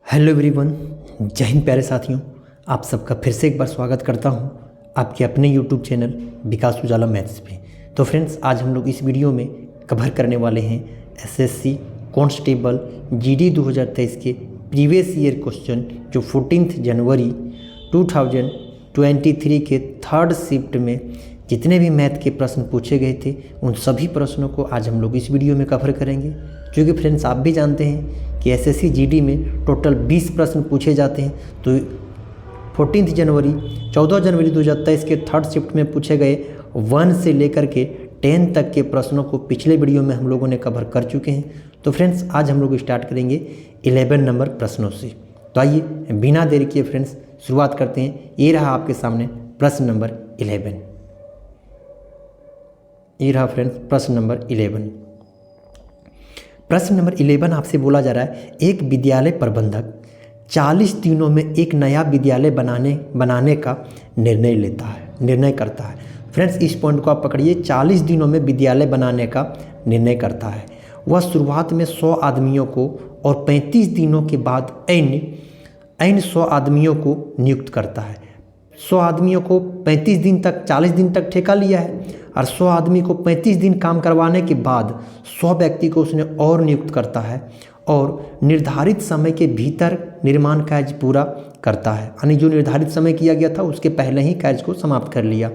Hello everyone, जय हिंद प्यारे साथियों। आप सबका फिर से एक बार स्वागत करता हूं आपके अपने यूट्यूब चैनल विकास उजाला मैथ्स पे। तो फ्रेंड्स, आज हम लोग इस वीडियो में कवर करने वाले हैं एसएससी कांस्टेबल जीडी 2023 के प्रीवियस ईयर क्वेश्चन जो 14 जनवरी 2023 के थर्ड शिफ्ट में जितने भी मैथ के प्रश्न पूछे गए थे उन सभी प्रश्नों को आज हम लोग इस वीडियो में कवर करेंगे। क्योंकि फ्रेंड्स, आप भी जानते हैं कि एसएससी जीडी में टोटल 20 प्रश्न पूछे जाते हैं। तो 14 जनवरी 2023 के थर्ड शिफ्ट में पूछे गए 1 से लेकर के 10 तक के प्रश्नों को पिछले वीडियो में हम लोगों ने कवर कर चुके हैं। तो फ्रेंड्स, आज हम लोग स्टार्ट करेंगे 11 नंबर प्रश्नों से। तो आइए बिना देरी किए फ्रेंड्स शुरुआत करते हैं। ये रहा आपके सामने प्रश्न नंबर 11। ये रहा फ्रेंड्स प्रश्न नंबर 11। प्रश्न नंबर 11 आपसे बोला जा रहा है, एक विद्यालय प्रबंधक 40 दिनों में एक नया विद्यालय बनाने का निर्णय करता है। फ्रेंड्स, इस पॉइंट को आप पकड़िए। 40 दिनों में विद्यालय बनाने का निर्णय करता है। वह शुरुआत में 100 आदमियों को और 35 दिनों के बाद ऐन 100 आदमियों को नियुक्त करता है। 100 आदमियों को 35 दिन तक 40 दिन तक ठेका लिया है और 100 आदमी को 35 दिन काम करवाने के बाद 100 व्यक्ति को उसने और नियुक्त करता है और निर्धारित समय के भीतर निर्माण कार्य पूरा करता है। यानी जो निर्धारित समय किया गया था उसके पहले ही कार्य को समाप्त कर लिया।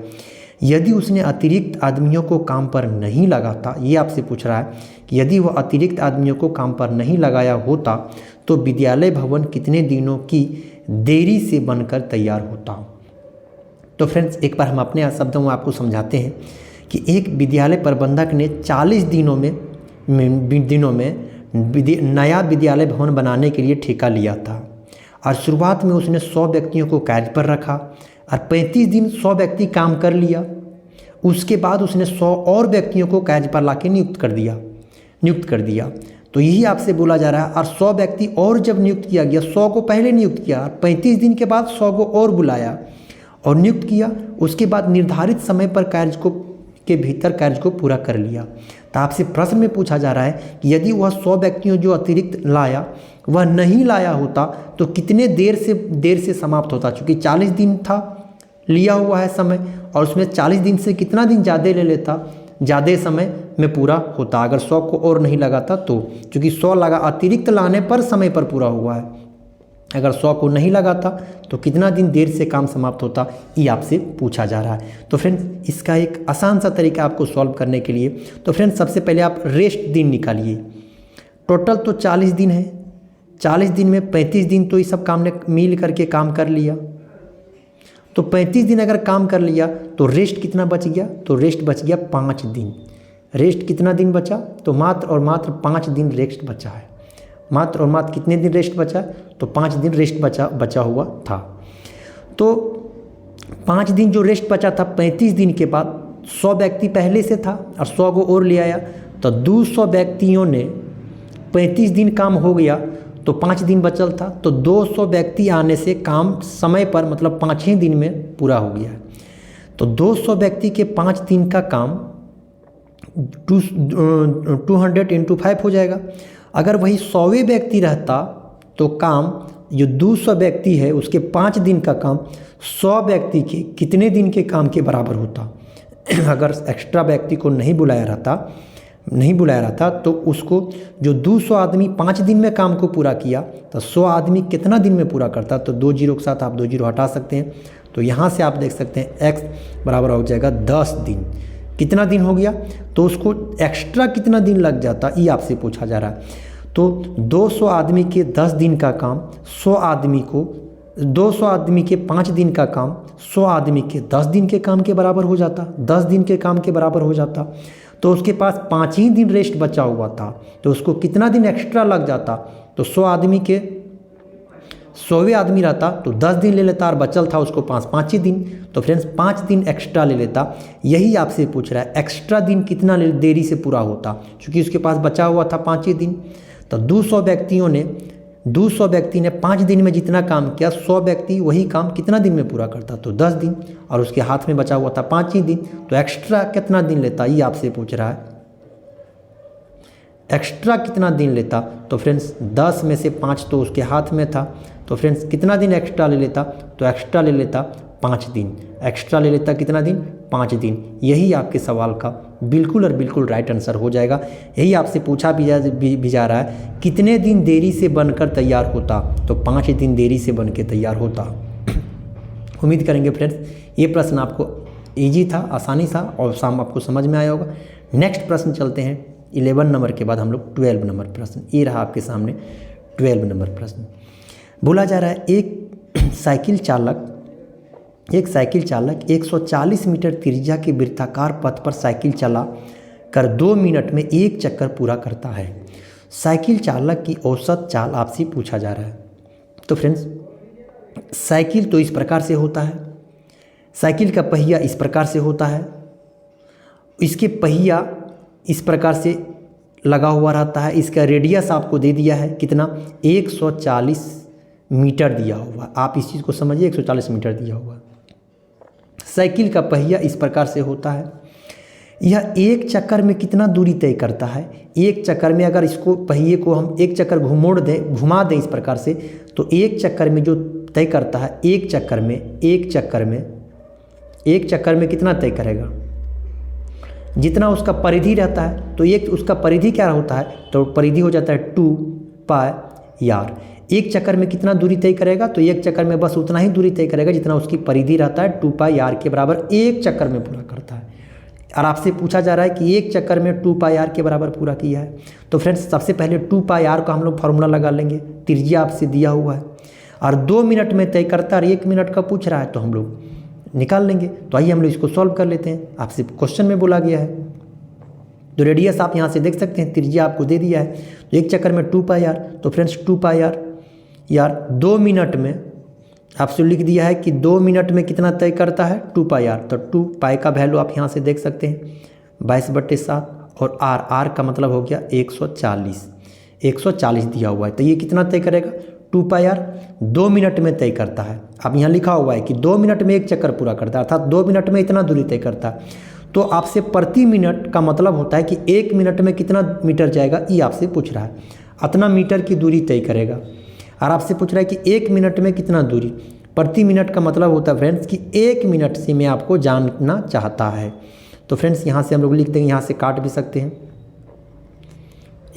यदि उसने अतिरिक्त आदमियों को काम पर नहीं लगाता, ये आपसे पूछ रहा है कि यदि वह अतिरिक्त आदमियों को काम पर नहीं लगाया होता तो विद्यालय भवन कितने दिनों की देरी से बनकर तैयार होता। तो फ्रेंड्स, एक बार हम अपने शब्दों में आपको समझाते हैं कि एक विद्यालय प्रबंधक ने 40 दिनों में नया विद्यालय भवन बनाने के लिए ठेका लिया था और शुरुआत में उसने 100 व्यक्तियों को कार्य पर रखा और 35 दिन 100 व्यक्ति काम कर लिया। उसके बाद उसने 100 और व्यक्तियों को कार्य पर लाके नियुक्त कर दिया। तो यही आपसे बोला जा रहा है। और 100 व्यक्ति और जब नियुक्त किया गया, 100 को पहले नियुक्त किया, 35 दिन के बाद 100 को और बुलाया और नियुक्त किया। उसके बाद निर्धारित समय पर के भीतर कार्य को पूरा कर लिया। तो आपसे प्रश्न में पूछा जा रहा है कि यदि वह 100 व्यक्तियों जो अतिरिक्त लाया वह नहीं लाया होता तो कितने देर से समाप्त होता। चूँकि 40 दिन था लिया हुआ है समय और उसमें 40 दिन से कितना दिन ज़्यादा ले लेता, ज़्यादा समय में पूरा होता। अगर 100 को और नहीं लगाता तो, चूँकि 100 लगा अतिरिक्त लाने पर समय पर पूरा हुआ है। अगर 100 को नहीं लगाता तो कितना दिन देर से काम समाप्त होता, ये आपसे पूछा जा रहा है। तो फ्रेंड्स, इसका एक आसान सा तरीका आपको सॉल्व करने के लिए, तो फ्रेंड्स सबसे पहले आप रेस्ट दिन निकालिए। टोटल तो 40 दिन है। 40 दिन में 35 दिन तो ये सब काम ने मिल करके काम कर लिया। तो 35 दिन अगर काम कर लिया तो रेस्ट कितना बच गया? तो रेस्ट बच गया 5 दिन। रेस्ट कितना दिन बचा? तो मात्र और मात्र 5 दिन रेस्ट बचा है। मात्र और मात्र कितने दिन रेस्ट बचा? तो 5 दिन रेस्ट बचा हुआ था। तो 5 दिन जो रेस्ट बचा था, 35 दिन के बाद 100 व्यक्ति पहले से था और 100 को और ले आया तो 200 व्यक्तियों ने 35 दिन काम हो गया तो 5 दिन बचल था। तो 200 व्यक्ति आने से काम समय पर, मतलब 5 ही दिन में पूरा हो गया। तो 200 व्यक्ति के 5 दिन का काम 200 × 5 हो जाएगा। अगर वही 100वें व्यक्ति रहता तो काम जो 200 व्यक्ति है उसके 5 दिन का काम 100 व्यक्ति के कितने दिन के काम के बराबर होता। अगर एक्स्ट्रा व्यक्ति को नहीं बुलाया रहता तो उसको जो 200 आदमी 5 दिन में काम को पूरा किया तो 100 आदमी कितना दिन में पूरा करता। तो 2 जीरो के साथ आप 2 जीरो हटा सकते हैं। तो यहाँ से आप देख सकते हैं x बराबर हो जाएगा 10 दिन। कितना दिन हो गया? तो उसको एक्स्ट्रा कितना दिन लग जाता, ये आपसे पूछा जा रहा है। तो 200 आदमी के 10 दिन का काम 200 आदमी के 5 दिन का काम 100 आदमी के 10 दिन के काम के बराबर हो जाता। 10 दिन के काम के बराबर हो जाता। तो उसके पास 5 ही दिन रेस्ट बचा हुआ था तो उसको कितना दिन एक्स्ट्रा लग जाता? तो 100 आदमी के 100वें आदमी रहता तो 10 दिन ले लेता और बचल था उसको 5 ही दिन। तो फ्रेंड्स 5 दिन एक्स्ट्रा ले लेता। यही आपसे पूछ रहा है एक्स्ट्रा दिन कितना देरी से पूरा होता, क्योंकि उसके पास बचा हुआ था 5 ही दिन। तो 200 व्यक्ति ने 5 दिन में जितना काम किया 100 व्यक्ति वही काम कितना दिन में पूरा करता? तो 10 दिन। और उसके हाथ में बचा हुआ था 5 ही दिन। तो एक्स्ट्रा कितना दिन लेता, ये आपसे पूछ रहा है। एक्स्ट्रा कितना दिन लेता, तो फ्रेंड्स 10 में से 5 तो उसके हाथ में था, तो फ्रेंड्स कितना दिन एक्स्ट्रा ले लेता, तो एक्स्ट्रा ले लेता 5 दिन, एक्स्ट्रा ले लेता कितना दिन, 5 दिन। यही आपके सवाल का बिल्कुल और बिल्कुल राइट आंसर हो जाएगा। यही आपसे पूछा भी जा रहा है, कितने दिन देरी से बनकर तैयार होता, तो 5 दिन देरी से बन के तैयार होता। उम्मीद करेंगे फ्रेंड्स ये प्रश्न आपको ईजी था, आसानी था और आपको समझ में आया होगा। नेक्स्ट प्रश्न चलते हैं 11 नंबर के बाद हम लोग 12 नंबर प्रश्न। ये रहा आपके सामने 12 नंबर प्रश्न। बोला जा रहा है एक साइकिल चालक 140 मीटर त्रिज्या के वृत्ताकार पथ पर साइकिल चला कर 2 मिनट में 1 चक्कर पूरा करता है। साइकिल चालक की औसत चाल आपसे पूछा जा रहा है। तो फ्रेंड्स साइकिल तो इस प्रकार से होता है, साइकिल का पहिया इस प्रकार से होता है, इसके पहिया इस प्रकार से लगा हुआ रहता है। इसका रेडियस आपको दे दिया है कितना, 140 मीटर दिया हुआ। आप इस चीज़ को समझिए, 140 मीटर दिया हुआ। साइकिल का पहिया इस प्रकार से होता है। यह एक चक्कर में कितना दूरी तय करता है, एक चक्कर में अगर इसको पहिए को हम एक चक्कर घुमा दें इस प्रकार से, तो एक चक्कर में जो तय करता है, एक चक्कर में कितना तय करेगा, जितना उसका परिधि रहता है। तो एक उसका परिधि क्या होता है, तो परिधि हो जाता है 2 पाई आर। एक चक्कर में कितना दूरी तय करेगा, तो एक चक्कर में बस उतना ही दूरी तय करेगा जितना उसकी परिधि रहता है, 2 पाई आर के बराबर एक चक्कर में पूरा करता है। और आपसे पूछा जा रहा है कि एक चक्कर में 2 पाई आर के बराबर पूरा किया है। तो फ्रेंड्स सबसे पहले 2 पाई आर का हम लोग फार्मूला लगा लेंगे, त्रिज्या आपसे दिया हुआ है और 2 मिनट में तय करता है और 1 मिनट का पूछ रहा है, तो हम लोग निकाल लेंगे। तो आइए हम लोग इसको सॉल्व कर लेते हैं, आपसे क्वेश्चन में बोला गया है। तो रेडियस आप यहाँ से देख सकते हैं, त्रिज्या आपको दे दिया है, तो एक चक्कर में 2 पाई आर। तो फ्रेंड्स 2 पाई आर यार 2 मिनट में आपसे लिख दिया है कि 2 मिनट में कितना तय करता है, 2 पाई आर। तो 2 पाई का वैल्यू आप यहाँ से देख सकते हैं 22/7 और आर का मतलब हो गया 140 दिया हुआ है। तो ये कितना तय करेगा, 2 पाई आर 2 मिनट में तय करता है। अब यहाँ लिखा हुआ है कि 2 मिनट में 1 चक्कर पूरा करता है, अर्थात 2 मिनट में इतना दूरी तय करता है। तो आपसे प्रति मिनट का मतलब होता है कि 1 मिनट में कितना मीटर जाएगा, ये आपसे पूछ रहा है। इतना मीटर की दूरी तय करेगा और आपसे पूछ रहा है कि 1 मिनट में कितना दूरी। प्रति मिनट का मतलब होता है फ्रेंड्स कि 1 मिनट से मैं आपको जानना चाहता है। तो फ्रेंड्स यहाँ से हम लोग लिख देंगे, यहाँ से काट भी सकते हैं,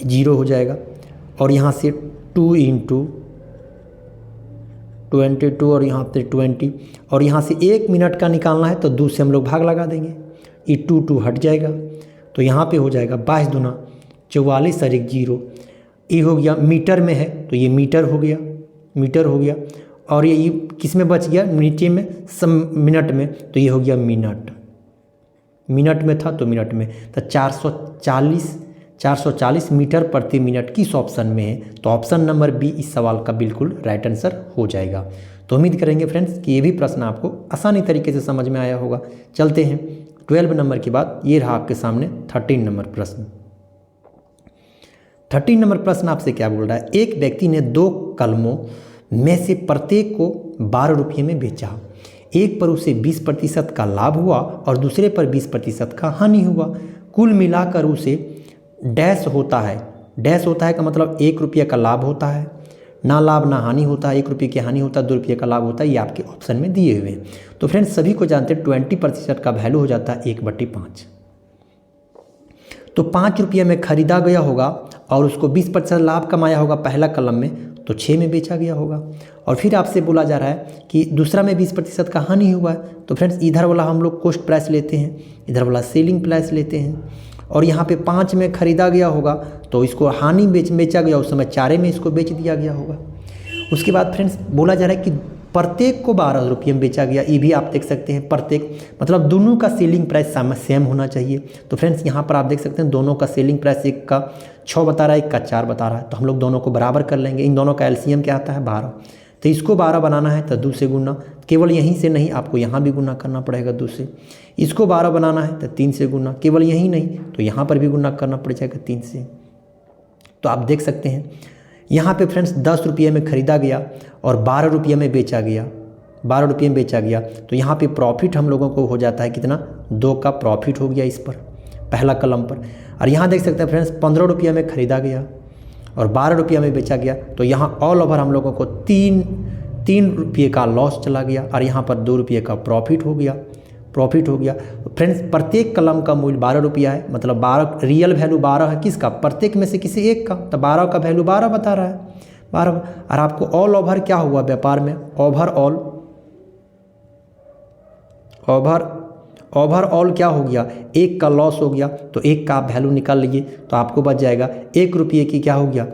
0 हो जाएगा और यहाँ से 2 × 22 और यहाँ पे 20 और यहाँ से 1 मिनट का निकालना है तो 2 से हम लोग भाग लगा देंगे, ये 2 हट जाएगा। तो यहाँ पे हो जाएगा 22 दूना 44 और 1 0। ये हो गया मीटर में है तो ये मीटर हो गया और ये किस में बच गया, नीचे में मिनट में, तो ये हो गया मिनट में था तो मिनट में। तो 440 मीटर प्रति मिनट किस ऑप्शन में है, तो ऑप्शन नंबर बी इस सवाल का बिल्कुल राइट आंसर हो जाएगा। तो उम्मीद करेंगे फ्रेंड्स कि ये भी प्रश्न आपको आसानी तरीके से समझ में आया होगा। चलते हैं 12 नंबर के बाद, ये रहा आपके सामने 13 नंबर प्रश्न। 13 नंबर प्रश्न आपसे क्या बोल रहा है, एक व्यक्ति ने 2 कलमों में से प्रत्येक को 12 रुपये में बेचा। एक पर उसे 20% का लाभ हुआ और दूसरे पर 20% का हानि हुआ। कुल मिलाकर उसे डैश होता है का मतलब 1 रुपये का लाभ होता है, ना लाभ ना हानि होता है, 1 रुपये की हानि होता है, 2 रुपये का लाभ होता है। ये आपके ऑप्शन में दिए हुए हैं। तो फ्रेंड्स सभी को जानते हैं 20% का वैल्यू हो जाता है 1/5। तो 5 रुपये में खरीदा गया होगा और उसको 20% लाभ कमाया होगा पहला कलम में, तो 6 में बेचा गया होगा। और फिर आपसे बोला जा रहा है कि दूसरा में 20% का हानि हुआ है। तो फ्रेंड्स इधर वाला हम लोग कॉस्ट प्राइस लेते हैं, इधर वाला सेलिंग प्राइस लेते हैं। और यहाँ पे 5 में खरीदा गया होगा तो इसको हानि बेचा गया, उस समय 4 में इसको बेच दिया गया होगा। उसके बाद फ्रेंड्स बोला जा रहा है कि प्रत्येक को 12 रुपये में बेचा गया। ये भी आप देख सकते हैं, प्रत्येक मतलब दोनों का सेलिंग प्राइस सेम होना चाहिए। तो फ्रेंड्स यहाँ पर आप देख सकते हैं दोनों का सेलिंग प्राइस, एक का 6 बता रहा है, एक का 4 बता रहा है। तो हम लोग दोनों को बराबर कर लेंगे। इन दोनों का एलसीएम क्या आता है 12। तो इसको 12 बनाना है तो 2 से गुना, केवल यहीं से नहीं आपको यहाँ भी गुना करना पड़ेगा 2 से। इसको 12 बनाना है तो 3 से गुना, केवल यहीं नहीं तो यहाँ पर भी गुना करना पड़ जाएगा 3 से। तो आप देख सकते हैं यहाँ पे फ्रेंड्स 10 रुपये में ख़रीदा गया और 12 रुपये में बेचा गया, 12 रुपये में बेचा गया। तो यहाँ पे प्रॉफिट हम लोगों को हो जाता है कितना, 2 का प्रॉफिट हो गया इस पर। पहला कलम पर। और यहाँ देख सकते हैं फ्रेंड्स 15 रुपये में ख़रीदा गया और 12 रुपये में बेचा गया, तो यहाँ ऑल ओवर हम लोगों को तीन रुपये का लॉस चला गया और यहाँ पर 2 रुपये का प्रॉफिट हो गया। फ्रेंड्स प्रत्येक कलम का मूल्य 12 रुपया है, मतलब 12 रियल वैल्यू 12 है किसका, प्रत्येक में से किसी एक का, तो 12 का वैल्यू 12 बता रहा है 12। और आपको ऑल ओवर क्या हुआ व्यापार में, ओवरऑल क्या हो गया, एक का लॉस हो गया, तो एक का आप वैल्यू निकाल लीजिए, तो आपको बच जाएगा 1 रुपये की क्या हो गया,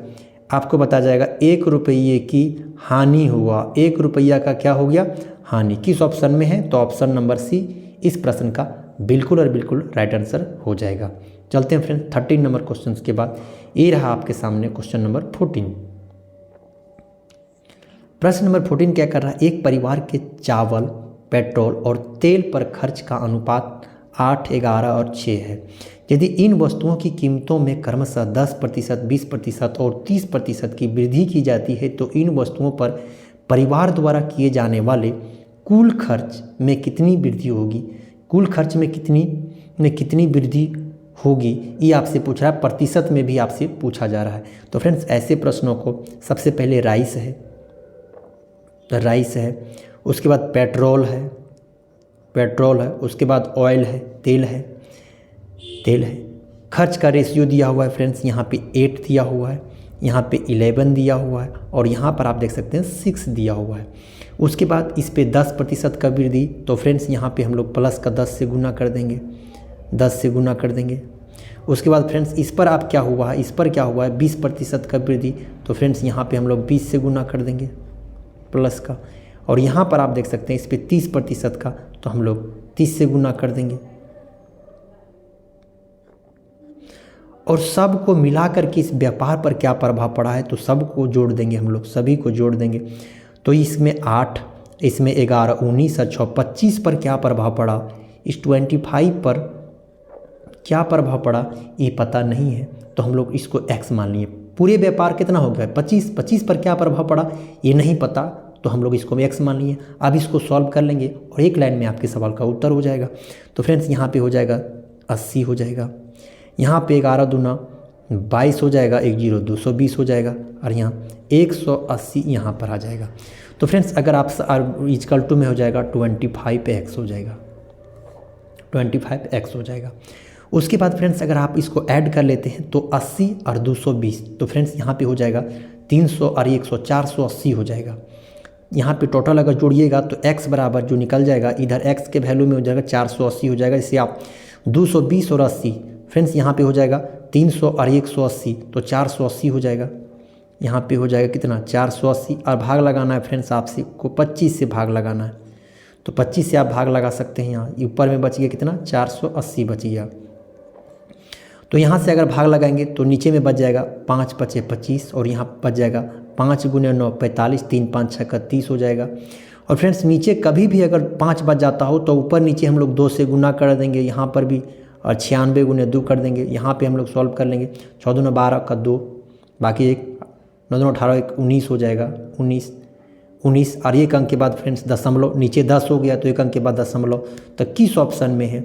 आपको बता जाएगा 1 रुपये की हानि हुआ, 1 रुपया का क्या हो गया, हानि। किस ऑप्शन में है, तो ऑप्शन नंबर सी इस प्रश्न का बिल्कुल और बिल्कुल राइट आंसर हो जाएगा। चलते हैं फ्रेंड्स 13 नंबर क्वेश्चन के बाद, ये रहा आपके सामने क्वेश्चन नंबर 14। प्रश्न नंबर 14 क्या कर रहा है, एक परिवार के चावल, पेट्रोल और तेल पर खर्च का अनुपात 8, 11 और 6 है। यदि इन वस्तुओं की कीमतों में क्रमशः 10%, 20% और 30% की वृद्धि की जाती है, तो इन वस्तुओं पर परिवार द्वारा किए जाने वाले कुल खर्च में कितनी वृद्धि होगी, कुल खर्च में कितनी वृद्धि होगी, ये आपसे पूछ रहा है, प्रतिशत में भी आपसे पूछा जा रहा है। तो फ्रेंड्स ऐसे प्रश्नों को सबसे पहले राइस है, उसके बाद पेट्रोल है, उसके बाद ऑयल है, तेल है, खर्च का रेशियो दिया हुआ है फ्रेंड्स, यहाँ पे 8 दिया हुआ है, यहाँ पे 11 दिया हुआ है और यहाँ पर आप देख सकते हैं 6 दिया हुआ है। उसके बाद इस पे 10% का वृद्धि, तो फ्रेंड्स यहाँ पे हम लोग प्लस का 10 से गुना कर देंगे, उसके बाद फ्रेंड्स इस पर आप क्या हुआ है, इस पर क्या हुआ है 20% का वृद्धि, तो फ्रेंड्स यहाँ पे हम लोग 20 से गुना कर देंगे प्लस का, और यहाँ पर आप देख सकते हैं इस पे 30% का, तो हम लोग 30 से गुना कर देंगे, और सबको मिलाकर के इस व्यापार पर क्या प्रभाव पड़ा है, तो सबको जोड़ देंगे हम लोग, सभी को जोड़ देंगे, तो इसमें 8, इसमें 11, 19 और 6, 25 पर क्या प्रभाव पड़ा, इस 25 पर क्या प्रभाव पड़ा ये पता नहीं है, तो हम लोग इसको x मान लिए। पूरे व्यापार कितना हो गया 25 पर क्या प्रभाव पड़ा ये नहीं पता, तो हम लोग इसको x मान लिए। अब इसको सॉल्व कर लेंगे और एक लाइन में आपके सवाल का उत्तर हो जाएगा। तो फ्रेंड्स यहाँ पे हो जाएगा 80 हो जाएगा, यहाँ पे 11 दूना 22 हो जाएगा, 1 0 220 हो जाएगा, और यहाँ 180 यहाँ पर आ जाएगा। तो फ्रेंड्स अगर आप इक्वल टू में हो जाएगा 25x हो जाएगा, 25x हो जाएगा। उसके बाद फ्रेंड्स अगर आप इसको ऐड कर लेते हैं तो 80 और 220, तो फ्रेंड्स यहाँ पे हो जाएगा 300 और 100 480 हो जाएगा। यहाँ पे टोटल अगर जोड़िएगा तो x बराबर जो निकल जाएगा, इधर x के वैल्यू में हो जाएगा 480 हो जाएगा, इससे आप 220 और 80 फ्रेंड्स यहाँ पे हो जाएगा 300 और 180, तो 480 हो जाएगा। यहाँ पे हो जाएगा कितना 480, और भाग लगाना है फ्रेंड्स आपसे को 25 से भाग लगाना है, तो 25 से आप भाग लगा सकते हैं। यहाँ ऊपर में बच गया कितना 480 बच गया, तो यहाँ से अगर भाग लगाएंगे तो नीचे में बच जाएगा 5 5 25, और यहाँ बच जाएगा 5 गुने 9 45, 3 5 6 30 हो जाएगा। और फ्रेंड्स नीचे कभी भी अगर 5 बच जाता हो तो ऊपर नीचे हम लोग 2 से गुना कर देंगे यहाँ पर भी, और 96 गुने 2 कर देंगे। यहाँ पे हम लोग सॉल्व कर लेंगे, 14 दूना 12 का 2, बाकी 1 9 दूना 18 1 19 हो जाएगा, 19 और एक अंक के बाद फ्रेंड्स दशमलव, नीचे 10 हो गया तो एक अंक के बाद दशमलव, तो किस ऑप्शन में है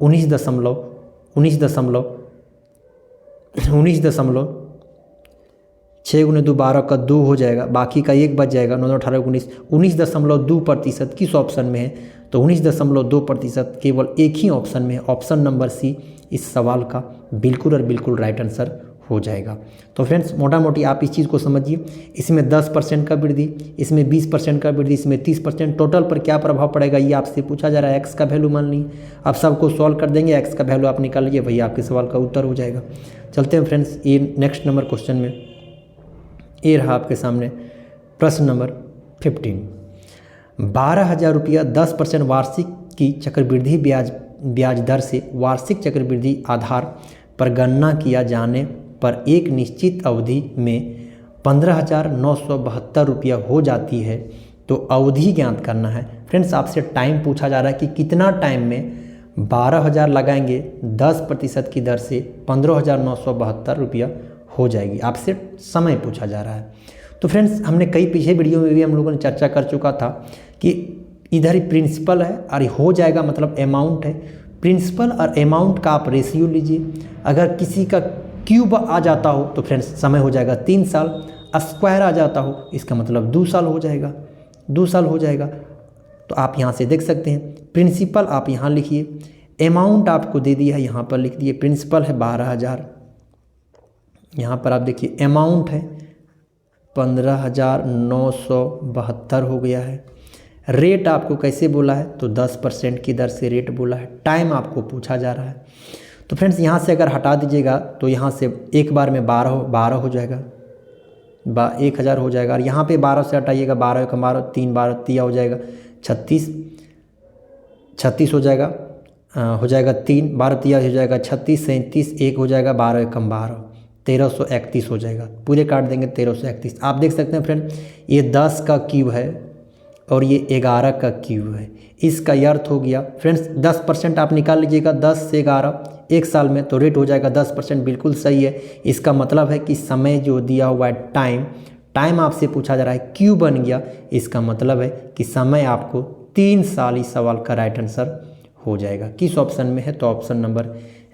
19.6 गुने 2 12 का 2 हो जाएगा, बाकी का 1 बच जाएगा, 9 18 19.2% किस ऑप्शन में है, तो 19.2% केवल एक ही ऑप्शन में है, ऑप्शन नंबर सी इस सवाल का बिल्कुल और बिल्कुल राइट आंसर हो जाएगा। तो फ्रेंड्स मोटा मोटी आप इस चीज़ को समझिए, इसमें 10% का वृद्धि, इसमें 20% का वृद्धि, इसमें 30%, टोटल पर क्या प्रभाव पड़ेगा ये आपसे पूछा जा रहा है। एक्स का वैल्यू मान ली, आप सबको सॉल्व कर देंगे, एक्स का वैल्यू आप निकाल लीजिए, भैया आपके सवाल का उत्तर हो जाएगा। चलते हैं फ्रेंड्स ये नेक्स्ट नंबर क्वेश्चन में, ये रहा आपके सामने प्रश्न नंबर 15। 12,000 रुपया 10% वार्षिक की चक्रवृद्धि ब्याज दर से वार्षिक चक्रवृद्धि आधार पर गणना किया जाने पर एक निश्चित अवधि में 15,972 रुपया हो जाती है, तो अवधि ज्ञात करना है। फ्रेंड्स आपसे टाइम पूछा जा रहा है कि कितना टाइम में 12,000 लगाएंगे 10% की दर से 15,972 रुपया हो जाएगी, आपसे समय पूछा जा रहा है। तो फ्रेंड्स हमने कई पीछे वीडियो में भी हम लोगों ने चर्चा कर चुका था कि इधर ही प्रिंसिपल है और हो जाएगा मतलब अमाउंट है, प्रिंसिपल और अमाउंट का आप रेशियो लीजिए। अगर किसी का क्यूब आ जाता हो तो फ्रेंड्स समय हो जाएगा 3 साल, स्क्वायर आ जाता हो इसका मतलब 2 साल हो जाएगा, 2 साल हो जाएगा। तो आप यहाँ से देख सकते हैं प्रिंसिपल आप यहाँ लिखिए, अमाउंट आपको दे दिया है यहाँ पर लिख दिए, प्रिंसिपल है 12,000, यहाँ पर आप देखिए अमाउंट है 15,972 हो गया है। रेट आपको कैसे बोला है तो 10% की दर से रेट बोला है। टाइम आपको पूछा जा रहा है। तो फ्रेंड्स यहाँ से अगर हटा दीजिएगा तो यहाँ से एक बार में 12 हो जाएगा, 1,000 हो जाएगा। और यहाँ पे 12 से हटाइएगा, 12 का 12, 3 12 तिया हो जाएगा 36 हो जाएगा, हो जाएगा 3 12 तिया हो जाएगा 36, 37 1 हो जाएगा, 12 एकम 12, 1331 हो जाएगा। पूरे काट देंगे 1331। आप देख सकते हैं फ्रेंड ये 10 का क्यूब है और ये 11 का क्यूब है। इसका अर्थ हो गया फ्रेंड्स 10% आप निकाल लीजिएगा, 10 से 11 एक साल में तो रेट हो जाएगा 10%, बिल्कुल सही है। इसका मतलब है कि समय जो दिया हुआ है टाइम आपसे पूछा जा रहा है क्यों बन गया, इसका मतलब है कि समय आपको 3 साल इस सवाल का राइट आंसर हो जाएगा। किस ऑप्शन में है तो ऑप्शन नंबर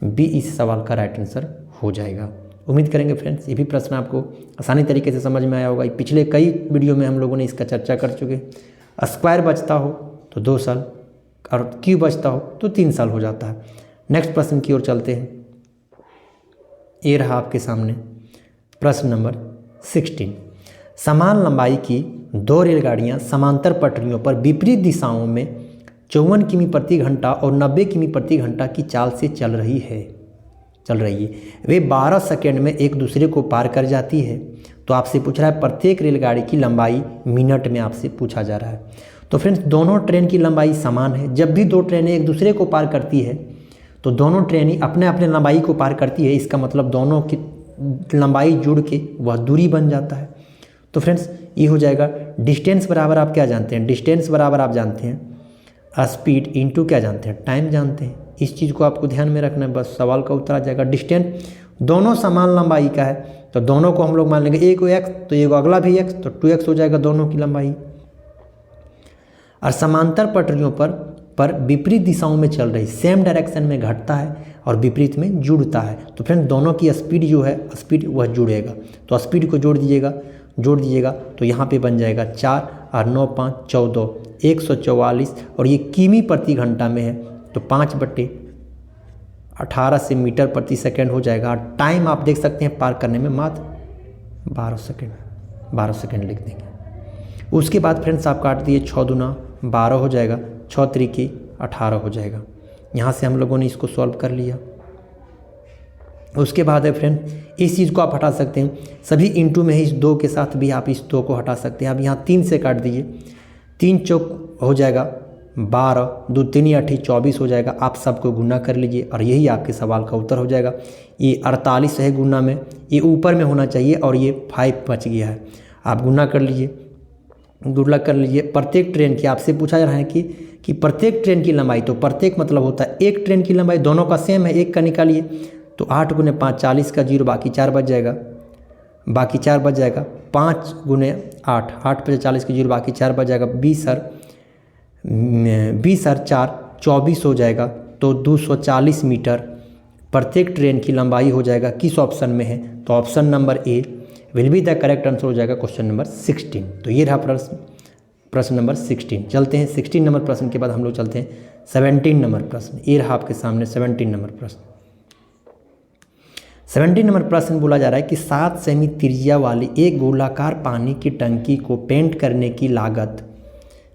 बी इस सवाल का राइट आंसर हो जाएगा। उम्मीद करेंगे फ्रेंड्स ये भी प्रश्न आपको आसानी तरीके से समझ में आया होगा। पिछले कई वीडियो में हम लोगों ने इसका चर्चा कर चुके। स्क्वायर बचता हो तो 2 साल और क्यूब बचता हो तो 3 साल हो जाता है। नेक्स्ट प्रश्न की ओर चलते हैं। ये रहा आपके सामने प्रश्न नंबर 16। समान लंबाई की 2 रेलगाड़ियां समांतर पटरियों पर विपरीत दिशाओं में 54 किमी प्रति घंटा और 90 किमी प्रति घंटा की चाल से चल रही है। वे 12 सेकेंड में एक दूसरे को पार कर जाती है। तो आपसे पूछ रहा है प्रत्येक रेलगाड़ी की लंबाई मिनट में आपसे पूछा जा रहा है। तो फ्रेंड्स दोनों ट्रेन की लंबाई समान है। जब भी 2 ट्रेनें एक दूसरे को पार करती है तो दोनों ट्रेनें अपने अपने लंबाई को पार करती है। इसका मतलब दोनों की लंबाई जुड़ के वह दूरी बन जाता है। तो फ्रेंड्स ये हो जाएगा डिस्टेंस बराबर आप क्या जानते हैं, डिस्टेंस बराबर आप जानते हैं स्पीड इंटू क्या जानते हैं, टाइम जानते हैं। इस चीज़ को आपको ध्यान में रखना है, बस सवाल का उत्तर आ जाएगा। डिस्टेंस दोनों समान लंबाई का है तो दोनों को हम लोग मान लेंगे, एक को x तो एक अगला भी x तो 2x हो जाएगा दोनों की लंबाई। और समांतर पटरियों पर विपरीत दिशाओं में चल रही, सेम डायरेक्शन में घटता है और विपरीत में जुड़ता है। तो फ्रेंड दोनों की स्पीड जो है स्पीड वह जुड़ेगा। तो स्पीड को जोड़ दीजिएगा तो यहाँ पे बन जाएगा 4 और 9 5 14 144 और ये किमी प्रति घंटा में है तो 5/18 से मीटर प्रति सेकेंड हो जाएगा। और टाइम आप देख सकते हैं पार करने में मात्र 12 सेकेंड लिख देंगे। उसके बाद फ्रेंड्स आप काट दिए 6 दूना 12 हो जाएगा, 6 त्रिकी 18 हो जाएगा। यहाँ से हम लोगों ने इसको सॉल्व कर लिया। उसके बाद है फ्रेंड इस चीज़ को आप हटा सकते हैं, सभी इंटू में ही इस 2 के साथ भी आप इस 2 को हटा सकते हैं। अब यहाँ 3 से काट दीजिए, 3 चौक हो जाएगा 12, 2 3 8 24 हो जाएगा। आप सबको गुना कर लीजिए और यही आपके सवाल का उत्तर हो जाएगा। ये 48 है गुना में, ये ऊपर में होना चाहिए और ये 5 बच गया है। आप गुना कर लीजिए। प्रत्येक ट्रेन की आपसे पूछा जा रहा है कि प्रत्येक ट्रेन की लंबाई, तो प्रत्येक मतलब होता है एक ट्रेन की लंबाई, दोनों का सेम है, एक का निकालिए तो 8 गुने 5 40 का 0 बाकी 4 बच जाएगा, 5 गुने 8 8 पे 40 का 0 बाकी 4 बच जाएगा, 20 और 4 24 हो जाएगा। तो 240 मीटर प्रत्येक ट्रेन की लंबाई हो जाएगा। किस ऑप्शन में है तो option number A will be the correct answer हो जाएगा क्वेश्चन नंबर 16। तो ये रहा प्रश्न नंबर 16। चलते हैं 16 नंबर प्रश्न के बाद हम लोग चलते हैं 17 नंबर प्रश्न। ये रहा आपके सामने 17 नंबर प्रश्न। 17 नंबर प्रश्न बोला जा रहा है कि 7 सेमी त्रिज्या वाली एक गोलाकार पानी की टंकी को पेंट करने की लागत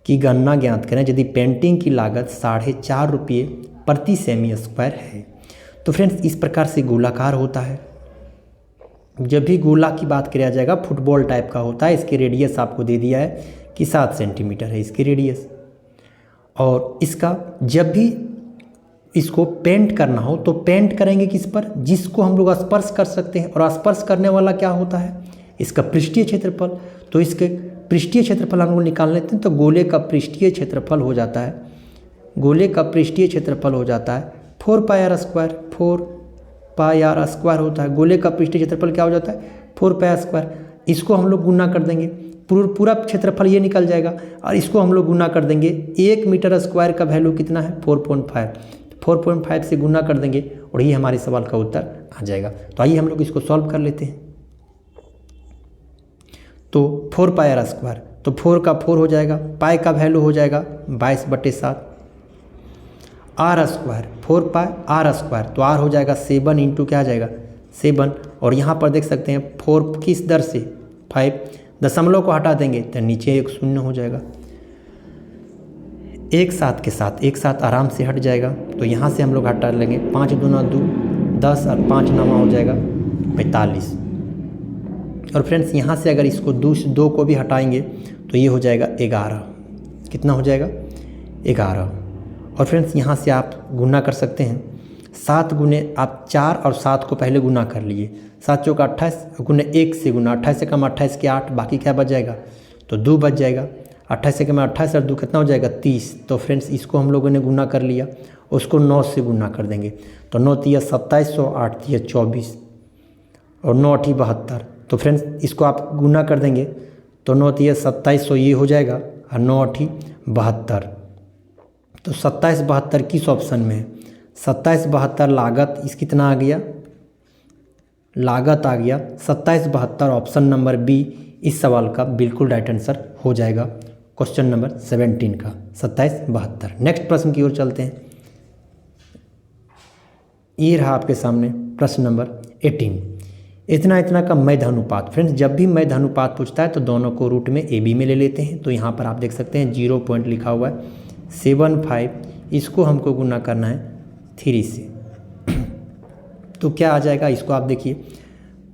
की गणना ज्ञात करें यदि पेंटिंग की लागत 4.5 रुपये प्रति सेमी स्क्वायर है। तो फ्रेंड्स इस प्रकार से गोलाकार होता है। जब भी गोला की बात किया जाएगा फुटबॉल टाइप का होता है। इसकी रेडियस आपको दे दिया है कि 7 सेंटीमीटर है इसकी रेडियस। और इसका जब भी इसको पेंट करना हो तो पेंट करेंगे किस पर, जिसको हम लोग स्पर्श कर सकते हैं। और स्पर्श करने वाला क्या होता है, इसका पृष्ठीय क्षेत्रफल। तो इसके पृष्ठीय क्षेत्रफल हम लोग निकाल लेते हैं। तो गोले का पृष्ठीय क्षेत्रफल हो जाता है 4 pi are square, 4 pi are square होता है। गोले का पृष्ठीय क्षेत्रफल क्या हो जाता है 4 पाई स्क्वायर। इसको हम लोग गुना कर देंगे, पूरा क्षेत्रफल ये निकल जाएगा और इसको हम लोग गुना कर देंगे। 1 मीटर स्क्वायर का वैल्यू कितना है 4.5। 4.5 से गुना कर देंगे और ये हमारे सवाल का उत्तर आ जाएगा। तो आइए हम लोग इसको सॉल्व कर लेते हैं। तो 4 पाई आर स्क्वायर, तो 4 का 4 हो जाएगा, पाई का वैल्यू हो जाएगा 22/7, R square 4 pi are square, तो आर हो जाएगा 7 इंटू क्या आ जाएगा 7, और यहाँ पर देख सकते हैं 4 किस दर से 5, दशमलव को हटा देंगे तो नीचे एक शून्य हो जाएगा, एक साथ के साथ एक साथ आराम से हट जाएगा। तो यहाँ से हम लोग हटा लेंगे, 5 दूना 2 10 और 5 नवा हो जाएगा 45। और फ्रेंड्स यहाँ से अगर इसको 2 को भी हटाएंगे तो ये हो जाएगा 11, कितना हो जाएगा 11। और फ्रेंड्स यहाँ से आप गुना कर सकते हैं, 7 गुने आप 4 और 7 को पहले गुना कर लिए, 7 चौका 28 गुने 1 से गुना, 28 से कम 28 के 8, बाकी क्या बच जाएगा तो 2 बच जाएगा, 28 से कम 28 और 2 कितना हो जाएगा 30। तो फ्रेंड्स इसको हम लोगों ने गुना कर लिया, उसको 9 से गुना कर देंगे, तो 9 तिया 2700, 8 तिया 24 और 9 8 72। तो फ्रेंड्स इसको आप गुना कर देंगे तो 9 तिया 2700 ये हो जाएगा और 9 8 72। तो 27 72 किस ऑप्शन में है, 27 72 लागत इस कितना आ गया, लागत आ गया 27 72, ऑप्शन नंबर बी इस सवाल का बिल्कुल राइट आंसर हो जाएगा, क्वेश्चन नंबर 17 का 27 72। नेक्स्ट प्रश्न की ओर चलते हैं। ये रहा आपके सामने प्रश्न नंबर 18, इतना इतना का मध्य अनुपात। फ्रेंड्स जब भी मध्य अनुपात पूछता है तो दोनों को रूट में ए बी में ले लेते हैं। तो यहाँ पर आप देख सकते हैं 0 पॉइंट लिखा हुआ है, 75, इसको हमको गुना करना है 3 से। तो क्या आ जाएगा, इसको आप देखिए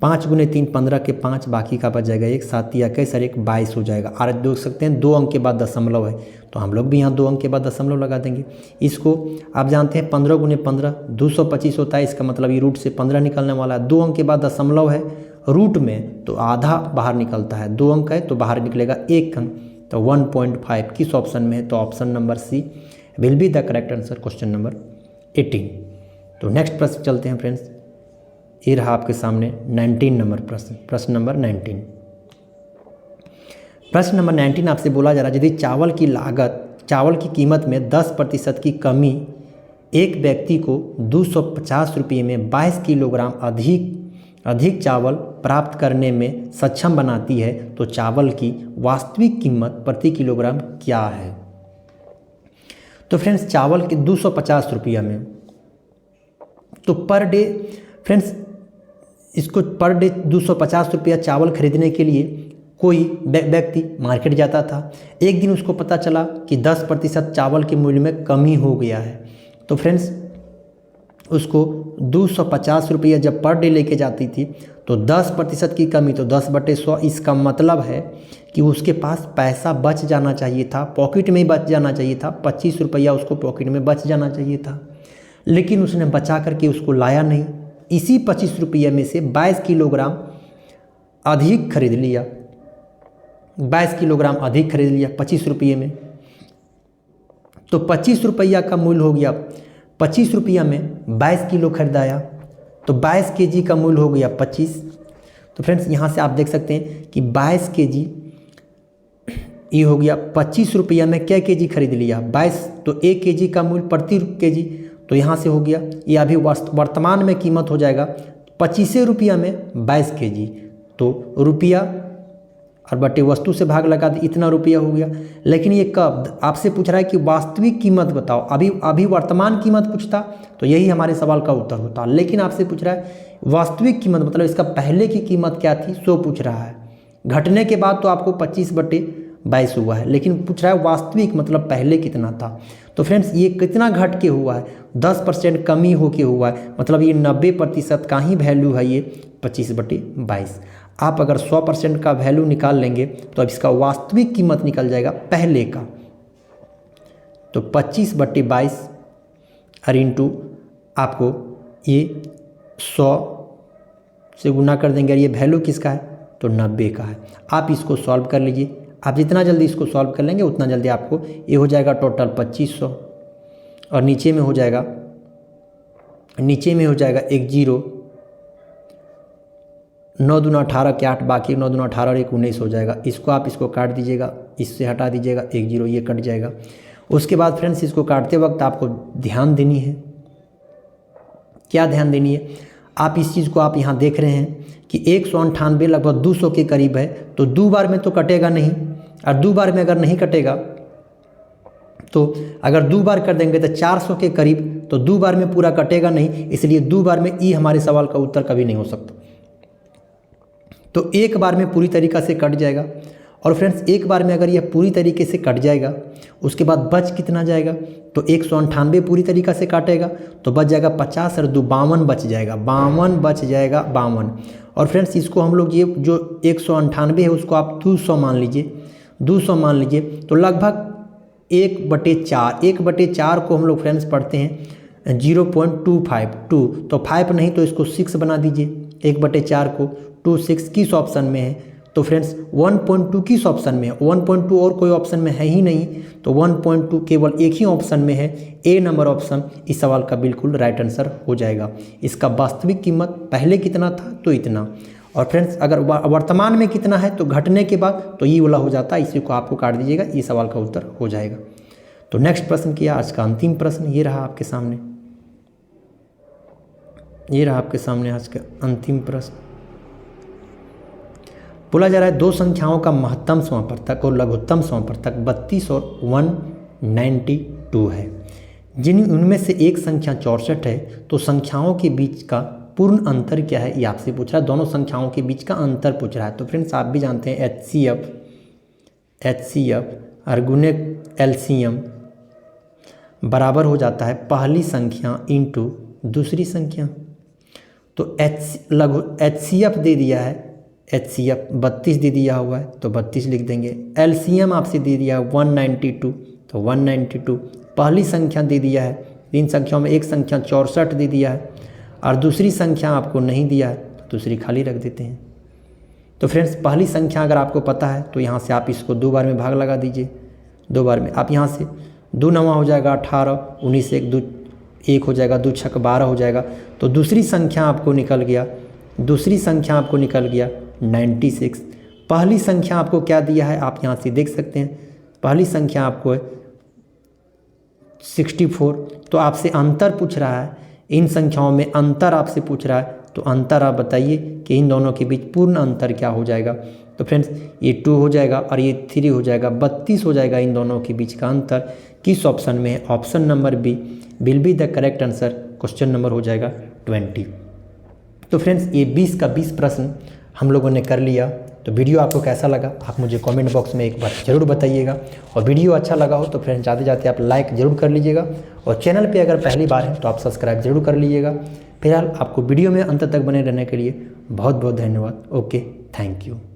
5 गुने 3 15 के 5, बाकी का बच जाएगा 1, 7 या कैसे 22 हो जाएगा। और देख सकते हैं 2 अंक के बाद दशमलव है, तो हम लोग भी यहाँ 2 अंक के बाद दशमलव लगा देंगे। इसको आप जानते हैं 15 गुने 15 225 होता है, इसका मतलब ये रूट से 15 निकलने वाला है। 2 अंक के बाद दशमलव है रूट में तो आधा बाहर निकलता है, 2 अंक है तो बाहर निकलेगा 1 अंक, तो 1.5 किस ऑप्शन में है, तो option number C will be the correct answer, question number 18। तो नेक्स्ट प्रश्न चलते हैं फ्रेंड्स। ये रहा आपके सामने 19 नंबर प्रश्न, प्रश्न नंबर 19। प्रश्न नंबर 19 आपसे बोला जा रहा है, यदि चावल की कीमत में 10% की कमी एक व्यक्ति को 250 रुपये में 22 किलोग्राम अधिक चावल प्राप्त करने में सक्षम बनाती है, तो चावल की वास्तविक कीमत प्रति किलोग्राम क्या है। तो फ्रेंड्स चावल के 250 रुपया में, तो पर डे फ्रेंड्स इसको पर डे 250 रुपया चावल खरीदने के लिए कोई व्यक्ति मार्केट जाता था। एक दिन उसको पता चला कि 10% चावल के मूल्य में कमी हो गया है, तो फ्रेंड्स उसको 250 रुपया जब पर डे लेके जाती थी तो 10% की कमी, तो 10/100, इसका मतलब है कि उसके पास पैसा बच जाना चाहिए था, पॉकेट में ही बच जाना चाहिए था, 25 रुपया उसको पॉकेट में बच जाना चाहिए था, लेकिन उसने बचा करके उसको लाया नहीं। इसी 25 रुपये में से 22 किलोग्राम अधिक खरीद लिया, 22 किलोग्राम अधिक खरीद लिया 25 रुपये में, तो 25 रुपया का मूल्य हो गया, 25 रुपया में 22 किलो खरीदाया तो 22 केजी का मूल्य हो गया 25। तो फ्रेंड्स यहाँ से आप देख सकते हैं कि 22 केजी ये हो गया, 25 रुपया में क्या केजी खरीद लिया 22, तो 1 केजी का मूल्य प्रति केजी, तो यहाँ से हो गया ये अभी वर्तमान में कीमत हो जाएगा 25 रुपया में 22 केजी, तो रुपया और बटे वस्तु से भाग लगा दे, इतना रुपया हो गया। लेकिन ये कब आपसे पूछ रहा है कि वास्तविक कीमत बताओ, अभी वर्तमान कीमत पूछता तो यही हमारे सवाल का उत्तर होता, लेकिन आपसे पूछ रहा है वास्तविक कीमत, मतलब इसका पहले की कीमत क्या थी सो पूछ रहा है। घटने के बाद तो आपको 25/22 हुआ है, लेकिन पूछ रहा है वास्तविक मतलब पहले कितना था। तो फ्रेंड्स ये कितना घट के हुआ है, 10% कमी हो के हुआ है, मतलब ये 90% का ही वैल्यू है ये 25/22। आप अगर 100% का वैल्यू निकाल लेंगे तो अब इसका वास्तविक कीमत निकल जाएगा पहले का, तो 25/22 और इंटू आपको ये 100 से गुना कर देंगे, और ये वैल्यू किसका है तो 90 का है। आप इसको सॉल्व कर लीजिए, आप जितना जल्दी इसको सॉल्व कर लेंगे उतना जल्दी आपको ये हो जाएगा टोटल 2500, और नीचे में हो जाएगा एक 0, 9 दूना 18 के 8, बाकी 9 दूना 18 और 1 19 हो जाएगा। इसको काट दीजिएगा, इससे हटा दीजिएगा, 1 0 ये कट जाएगा। उसके बाद फ्रेंड्स इसको काटते वक्त आपको ध्यान देनी है, क्या ध्यान देनी है, आप इस चीज़ को आप यहाँ देख रहे हैं कि 198 लगभग 200 के करीब है, तो 2 बार में तो कटेगा नहीं, और 2 बार में अगर नहीं कटेगा तो अगर 2 बार कर देंगे तो 400 के करीब, तो 2 बार में पूरा कटेगा नहीं, इसलिए 2 बार में ई हमारे सवाल का उत्तर कभी नहीं हो सकता। तो एक बार में पूरी तरीक़ा से कट जाएगा। और फ्रेंड्स एक बार में अगर यह पूरी तरीके से कट जाएगा, उसके बाद बच कितना जाएगा, तो 198 पूरी तरीक़ा से काटेगा तो बच जाएगा 50 और 2 52 बच जाएगा, 52 बच जाएगा, 52। और फ्रेंड्स इसको हम लोग ये जो 198 है उसको आप 200 मान लीजिए, 200 मान लीजिए, तो लगभग 1/4 को हम लोग फ्रेंड्स पढ़ते हैं 0.252, तो 5 नहीं तो इसको 6 बना दीजिए, 1/4 को 2 6 किस ऑप्शन में है, तो फ्रेंड्स 1.2 किस ऑप्शन में है, 1.2 और कोई ऑप्शन में है ही नहीं, तो 1.2 केवल एक ही ऑप्शन में है, ए नंबर ऑप्शन इस सवाल का बिल्कुल राइट आंसर हो जाएगा। इसका वास्तविक कीमत पहले कितना था, तो इतना। और फ्रेंड्स अगर वर्तमान में कितना है तो घटने के बाद तो ये वाला हो जाता है, इसी को आपको काट दीजिएगा, ये सवाल का उत्तर हो जाएगा। तो नेक्स्ट प्रश्न किया, आज का अंतिम प्रश्न ये रहा आपके सामने, ये रहा आपके सामने आज का अंतिम प्रश्न। बोला जा रहा है 2 संख्याओं का महत्तम समापवर्तक और लघुत्तम समापवर्तक 32 और 192 है, जिन उनमें से एक संख्या 64 है, तो संख्याओं के बीच का पूर्ण अंतर क्या है, ये आपसे पूछ रहा है। दोनों संख्याओं के बीच का अंतर पूछ रहा है। तो फ्रेंड्स आप भी जानते हैं HCF और गुणे LCM बराबर हो जाता है पहली संख्या इंटू दूसरी संख्या। तो HCF दे दिया है, HCF 32 दे दिया हुआ है तो 32 लिख देंगे। LCM आपसे दे दिया है 192, तो 192। पहली संख्या दे दिया है, 3 संख्याओं में एक संख्या 64 दे दिया है, और दूसरी संख्या आपको नहीं दिया है तो दूसरी खाली रख देते हैं। तो फ्रेंड्स पहली संख्या अगर आपको पता है तो यहाँ से आप इसको 2 बार में भाग लगा दीजिए, 2 बार में आप यहाँ से 2 9 हो जाएगा 18, 19 1 2 1 हो जाएगा, 2 6 12 हो जाएगा। तो दूसरी संख्या आपको निकल गया, दूसरी संख्या आपको निकल गया 96। पहली संख्या आपको क्या दिया है आप यहाँ से देख सकते हैं, पहली संख्या आपको है 64। तो आपसे अंतर पूछ रहा है, इन संख्याओं में अंतर आपसे पूछ रहा है, तो अंतर आप बताइए कि इन दोनों के बीच पूर्ण अंतर क्या हो जाएगा। तो फ्रेंड्स ये 2 हो जाएगा और ये 3 हो जाएगा, 32 हो जाएगा इन दोनों के बीच का अंतर। किस ऑप्शन में है, option number B will be the correct answer. Question number हो जाएगा 20। तो फ्रेंड्स ये 20 का 20 प्रश्न हम लोगों ने कर लिया। तो वीडियो आपको कैसा लगा आप मुझे कमेंट बॉक्स में एक बार ज़रूर बताइएगा, और वीडियो अच्छा लगा हो तो फ्रेंड्स जाते जाते आप लाइक ज़रूर कर लीजिएगा, और चैनल पे अगर पहली बार है तो आप सब्सक्राइब ज़रूर कर लीजिएगा। फिलहाल आपको वीडियो में अंत तक बने रहने के लिए बहुत बहुत धन्यवाद। Okay, thank you.